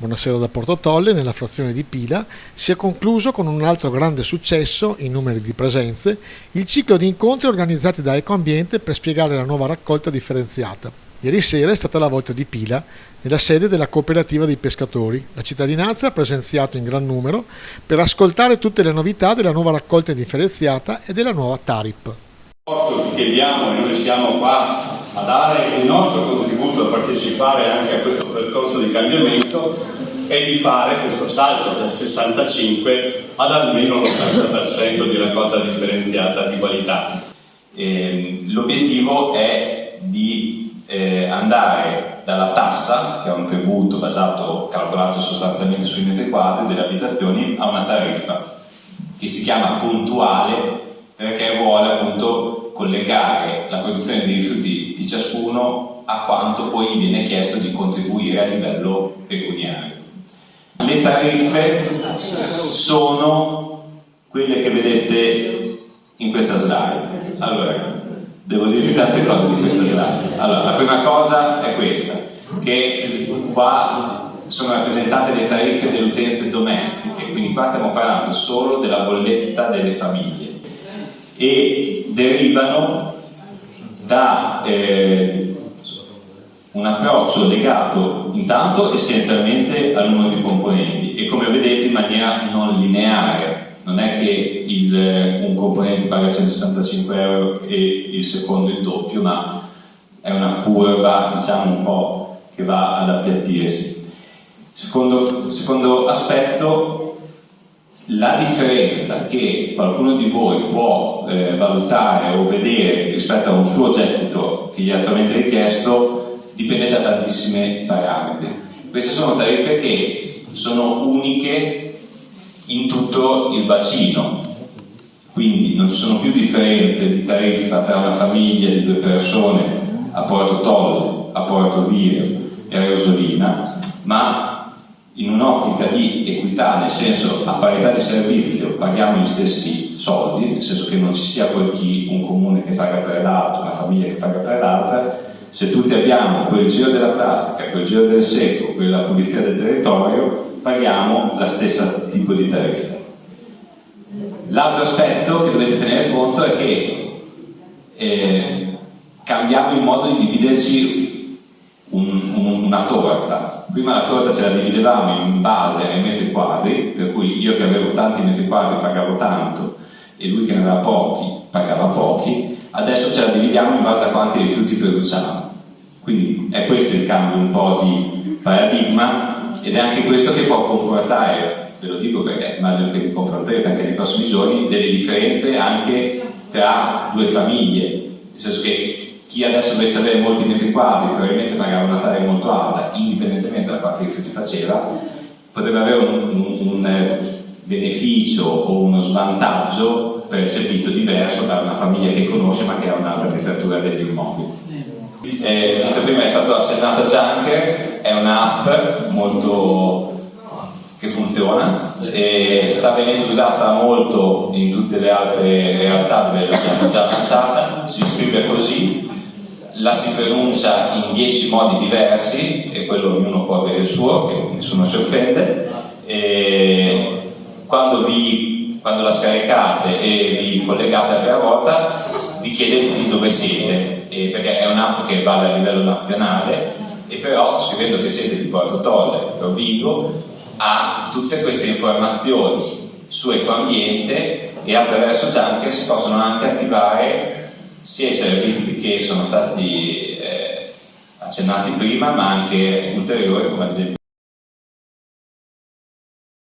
Buonasera da Porto Tolle, nella frazione di Pila, si è concluso con un altro grande successo, in numeri di presenze, il ciclo di incontri organizzati da Ecoambiente per spiegare la nuova raccolta differenziata. Ieri sera è stata la volta di Pila, nella sede della cooperativa dei pescatori. La cittadinanza ha presenziato in gran numero per ascoltare tutte le novità della nuova raccolta differenziata e della nuova TARIP. Ti chiediamo, e noi siamo qua a dare il nostro contributo, a partecipare anche a questo percorso di cambiamento, è di fare questo salto dal 65 ad almeno l'80% di raccolta differenziata di qualità. L'obiettivo è di andare dalla tassa, che è un tributo calcolato sostanzialmente sui metri quadri delle abitazioni, a una tariffa che si chiama puntuale, perché vuole appunto collegare la produzione di rifiuti di ciascuno a quanto poi viene chiesto di contribuire a livello pecuniario. Le tariffe sono quelle che vedete in questa slide. Allora, devo dirvi tante cose di questa slide. Allora, la prima cosa è questa, che qua sono rappresentate le tariffe delle utenze domestiche, quindi qua stiamo parlando solo della bolletta delle famiglie e derivano da un approccio legato intanto essenzialmente al numero di componenti e, come vedete, in maniera non lineare. Non è che un componente paga 165 euro e il secondo il doppio, ma è una curva, diciamo, un po' che va ad appiattirsi. Secondo aspetto, la differenza che qualcuno di voi può valutare o vedere rispetto a un suo gettito che gli è attualmente richiesto dipende da tantissimi parametri. Queste sono tariffe che sono uniche in tutto il bacino, quindi non ci sono più differenze di tariffa tra una famiglia di 2 persone a Porto Tolle, a Porto Viro e a Rosolina, ma in un'ottica di equità, nel senso, a parità di servizio paghiamo gli stessi soldi, nel senso che non ci sia poi un comune che paga per l'altro, una famiglia che paga per l'altra. Se tutti abbiamo quel giro della plastica, quel giro del secco, quella pulizia del territorio, paghiamo la stessa tipo di tariffa. L'altro aspetto che dovete tenere conto è che cambiamo il modo di dividerci una torta. Prima la torta ce la dividevamo in base ai metri quadri, per cui io che avevo tanti metri quadri pagavo tanto e lui che ne aveva pochi pagava pochi. Adesso ce la dividiamo in base a quanti rifiuti produciamo. Quindi è questo il cambio un po' di paradigma, ed è anche questo che può comportare, ve lo dico perché immagino che vi confronterete anche nei prossimi giorni, delle differenze anche tra 2 famiglie, nel senso che chi adesso dovesse avere molti metri quadri probabilmente pagava una taglia molto alta, indipendentemente da quanti rifiuti faceva, potrebbe avere un beneficio o uno svantaggio percepito diverso da una famiglia che conosce ma che ha un'altra dettatura degli immobili. Visto prima è stato accennato Junker, è un'app molto che funziona e sta venendo usata molto in tutte le altre realtà dove l'abbiamo già lanciata. Si scrive così, la si pronuncia in 10 modi diversi e quello ognuno può avere il suo, che nessuno si offende. E quando la scaricate e vi collegate la prima volta vi chiede di dove siete, perché è un'app che vale a livello nazionale, e però scrivendo che siete di Porto Tolle o Vigo ha tutte queste informazioni su Ecoambiente, e attraverso Junker si possono anche attivare sia i servizi che sono stati accennati prima, ma anche ulteriori, come ad esempio